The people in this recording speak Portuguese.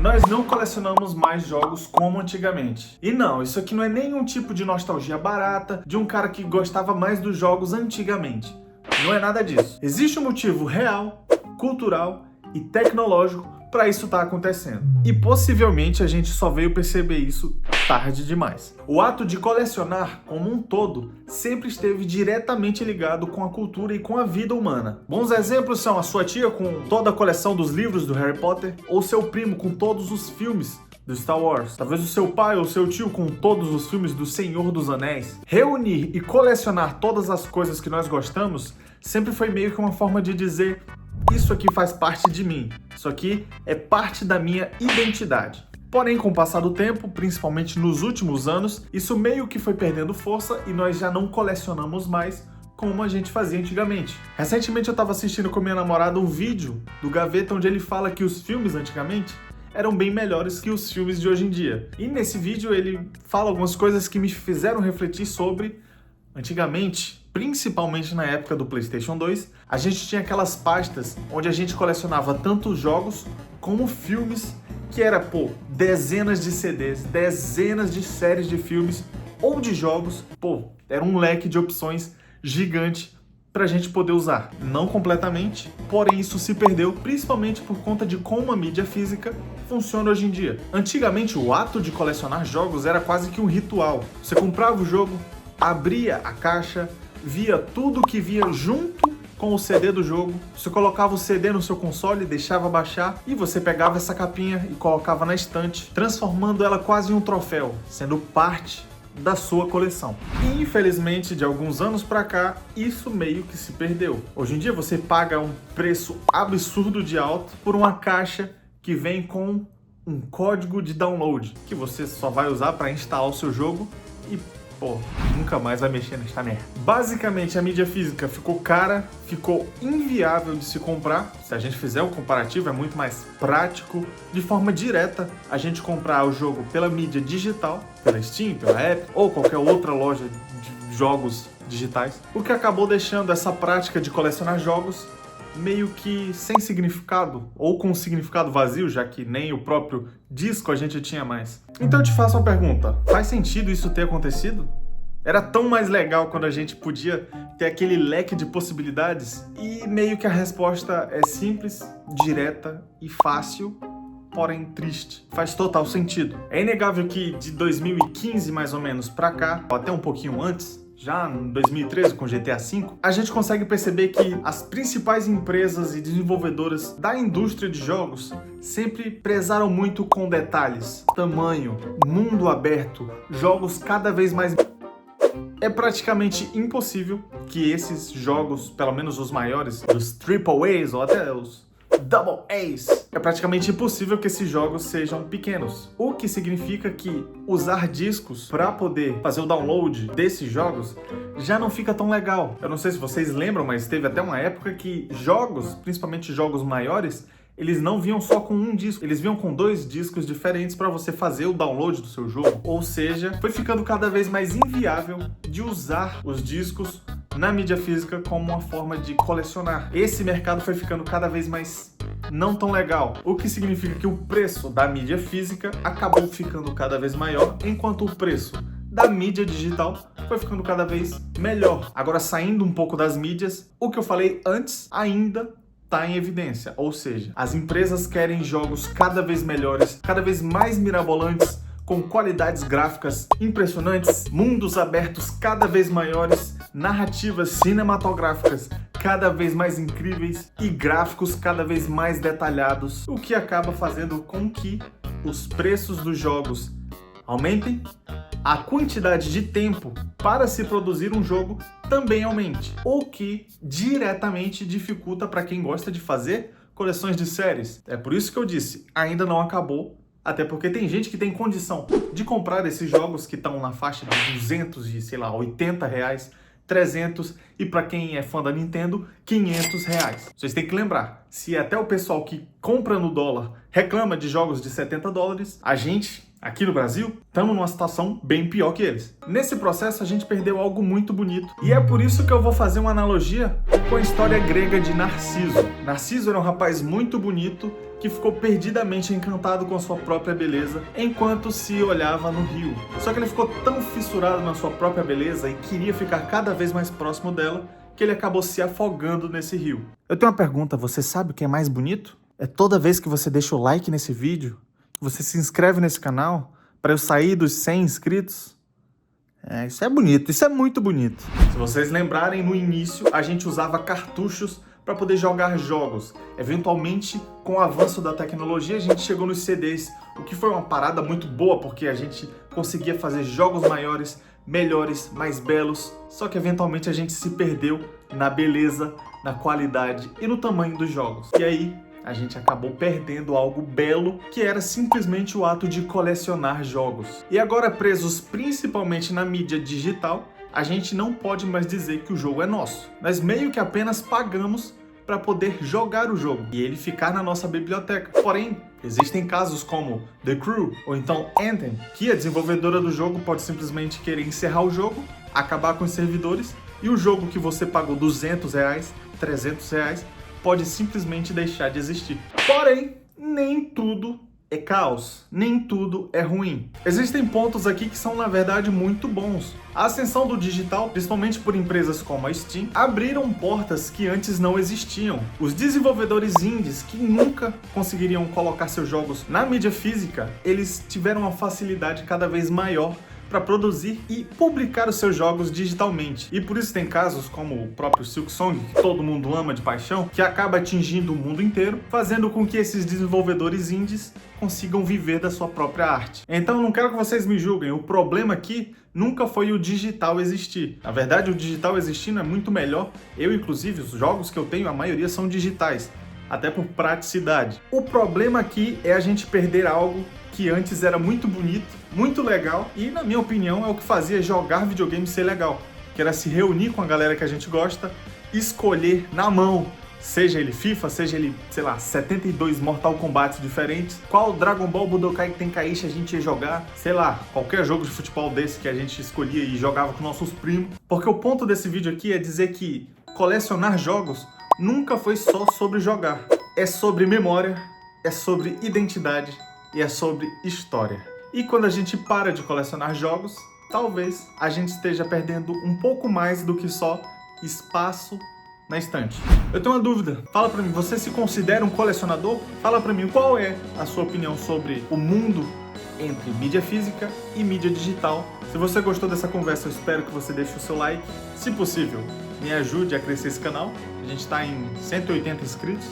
Nós não colecionamos mais jogos como antigamente. E não, isso aqui não é nenhum tipo de nostalgia barata de um cara que gostava mais dos jogos antigamente. Não é nada disso. Existe um motivo real, cultural e tecnológico para isso estar acontecendo. E possivelmente a gente só veio perceber isso tarde demais. O ato de colecionar como um todo sempre esteve diretamente ligado com a cultura e com a vida humana. Bons exemplos são a sua tia com toda a coleção dos livros do Harry Potter, ou seu primo com todos os filmes do Star Wars, talvez o seu pai ou seu tio com todos os filmes do Senhor dos Anéis. Reunir e colecionar todas as coisas que nós gostamos sempre foi meio que uma forma de dizer: isso aqui faz parte de mim, isso aqui é parte da minha identidade. Porém, com o passar do tempo, principalmente nos últimos anos, isso meio que foi perdendo força e nós já não colecionamos mais como a gente fazia antigamente. Recentemente eu estava assistindo com minha namorada um vídeo do Gaveta onde ele fala que os filmes antigamente eram bem melhores que os filmes de hoje em dia. E nesse vídeo ele fala algumas coisas que me fizeram refletir sobre antigamente, principalmente na época do PlayStation 2, a gente tinha aquelas pastas onde a gente colecionava tanto jogos como filmes, que era, dezenas de CDs, dezenas de séries de filmes ou de jogos. Era um leque de opções gigante pra gente poder usar. Não completamente, porém isso se perdeu, principalmente por conta de como a mídia física funciona hoje em dia. Antigamente, o ato de colecionar jogos era quase que um ritual. Você comprava o jogo, abria a caixa, via tudo que via junto com o CD do jogo, você colocava o CD no seu console, deixava baixar e você pegava essa capinha e colocava na estante, transformando ela quase em um troféu, sendo parte da sua coleção. E infelizmente, de alguns anos pra cá, isso meio que se perdeu. Hoje em dia você paga um preço absurdo de alto por uma caixa que vem com um código de download, que você só vai usar para instalar o seu jogo e nunca mais vai mexer nesta merda. Basicamente, a mídia física ficou cara, ficou inviável de se comprar. Se a gente fizer o comparativo, é muito mais prático, de forma direta, a gente comprar o jogo pela mídia digital, pela Steam, pela Epic, ou qualquer outra loja de jogos digitais, o que acabou deixando essa prática de colecionar jogos meio que sem significado, ou com um significado vazio, já que nem o próprio disco a gente tinha mais. Então eu te faço uma pergunta: faz sentido isso ter acontecido? Era tão mais legal quando a gente podia ter aquele leque de possibilidades? E meio que a resposta é simples, direta e fácil, porém triste. Faz total sentido. É inegável que de 2015 mais ou menos pra cá, ou até um pouquinho antes, já em 2013 com GTA V, a gente consegue perceber que as principais empresas e desenvolvedoras da indústria de jogos sempre prezaram muito com detalhes, tamanho, mundo aberto, jogos cada vez mais... É praticamente impossível que esses jogos, pelo menos os maiores, os Triple A's ou até os Double A's, é praticamente impossível que esses jogos sejam pequenos. O que significa que usar discos para poder fazer o download desses jogos já não fica tão legal. Eu não sei se vocês lembram, mas teve até uma época que jogos, principalmente jogos maiores, eles não vinham só com um disco, eles vinham com 2 discos diferentes para você fazer o download do seu jogo. Ou seja, foi ficando cada vez mais inviável de usar os discos na mídia física como uma forma de colecionar. Esse mercado foi ficando cada vez mais não tão legal, o que significa que o preço da mídia física acabou ficando cada vez maior, enquanto o preço da mídia digital foi ficando cada vez melhor. Agora, saindo um pouco das mídias, o que eu falei antes ainda está em evidência, ou seja, as empresas querem jogos cada vez melhores, cada vez mais mirabolantes, com qualidades gráficas impressionantes, mundos abertos cada vez maiores, narrativas cinematográficas cada vez mais incríveis e gráficos cada vez mais detalhados, o que acaba fazendo com que os preços dos jogos aumentem, a quantidade de tempo para se produzir um jogo também aumente, o que diretamente dificulta para quem gosta de fazer coleções de séries. É por isso que eu disse, ainda não acabou, até porque tem gente que tem condição de comprar esses jogos que estão na faixa de 200 e, sei lá, 80 reais, 300 e para quem é fã da Nintendo, 500 reais. Vocês têm que lembrar, se até o pessoal que compra no dólar reclama de jogos de 70 dólares, a gente, aqui no Brasil, estamos numa situação bem pior que eles. Nesse processo, a gente perdeu algo muito bonito. E é por isso que eu vou fazer uma analogia com a história grega de Narciso. Narciso era um rapaz muito bonito que ficou perdidamente encantado com a sua própria beleza enquanto se olhava no rio. Só que ele ficou tão fissurado na sua própria beleza e queria ficar cada vez mais próximo dela que ele acabou se afogando nesse rio. Eu tenho uma pergunta, você sabe o que é mais bonito? É toda vez que você deixa o like nesse vídeo, que você se inscreve nesse canal, para eu sair dos 100 inscritos. Isso é bonito, isso é muito bonito. Se vocês lembrarem, no início a gente usava cartuchos para poder jogar jogos. Eventualmente, com o avanço da tecnologia, a gente chegou nos CDs, o que foi uma parada muito boa, porque a gente conseguia fazer jogos maiores, melhores, mais belos, só que eventualmente a gente se perdeu na beleza, na qualidade e no tamanho dos jogos. E aí, a gente acabou perdendo algo belo, que era simplesmente o ato de colecionar jogos. E agora, presos principalmente na mídia digital, a gente não pode mais dizer que o jogo é nosso. Nós meio que apenas pagamos para poder jogar o jogo e ele ficar na nossa biblioteca. Porém, existem casos como The Crew ou então Anthem, que a desenvolvedora do jogo pode simplesmente querer encerrar o jogo, acabar com os servidores, e o jogo que você pagou R$200, R$300, pode simplesmente deixar de existir. Porém, nem tudo é caos, nem tudo é ruim. Existem pontos aqui que são, na verdade, muito bons. A ascensão do digital, principalmente por empresas como a Steam, abriram portas que antes não existiam. Os desenvolvedores indies, que nunca conseguiriam colocar seus jogos na mídia física, eles tiveram uma facilidade cada vez maior para produzir e publicar os seus jogos digitalmente. E por isso tem casos como o próprio Silksong, que todo mundo ama de paixão, que acaba atingindo o mundo inteiro, fazendo com que esses desenvolvedores indies consigam viver da sua própria arte. Então não quero que vocês me julguem, o problema aqui nunca foi o digital existir. Na verdade, o digital existindo é muito melhor. Eu, inclusive, os jogos que eu tenho, a maioria são digitais, até por praticidade. O problema aqui é a gente perder algo que antes era muito bonito, muito legal e, na minha opinião, é o que fazia jogar videogame ser legal, que era se reunir com a galera que a gente gosta, escolher na mão, seja ele FIFA, seja ele, sei lá, 72 Mortal Kombat diferentes, qual Dragon Ball Budokai Tenkaichi a gente ia jogar, sei lá, qualquer jogo de futebol desse que a gente escolhia e jogava com nossos primos. Porque o ponto desse vídeo aqui é dizer que colecionar jogos nunca foi só sobre jogar. É sobre memória, é sobre identidade e é sobre história. E quando a gente para de colecionar jogos, talvez a gente esteja perdendo um pouco mais do que só espaço na estante. Eu tenho uma dúvida. Fala pra mim, você se considera um colecionador? Fala pra mim qual é a sua opinião sobre o mundo entre mídia física e mídia digital. Se você gostou dessa conversa, eu espero que você deixe o seu like. Se possível, me ajude a crescer esse canal. A gente está em 180 inscritos.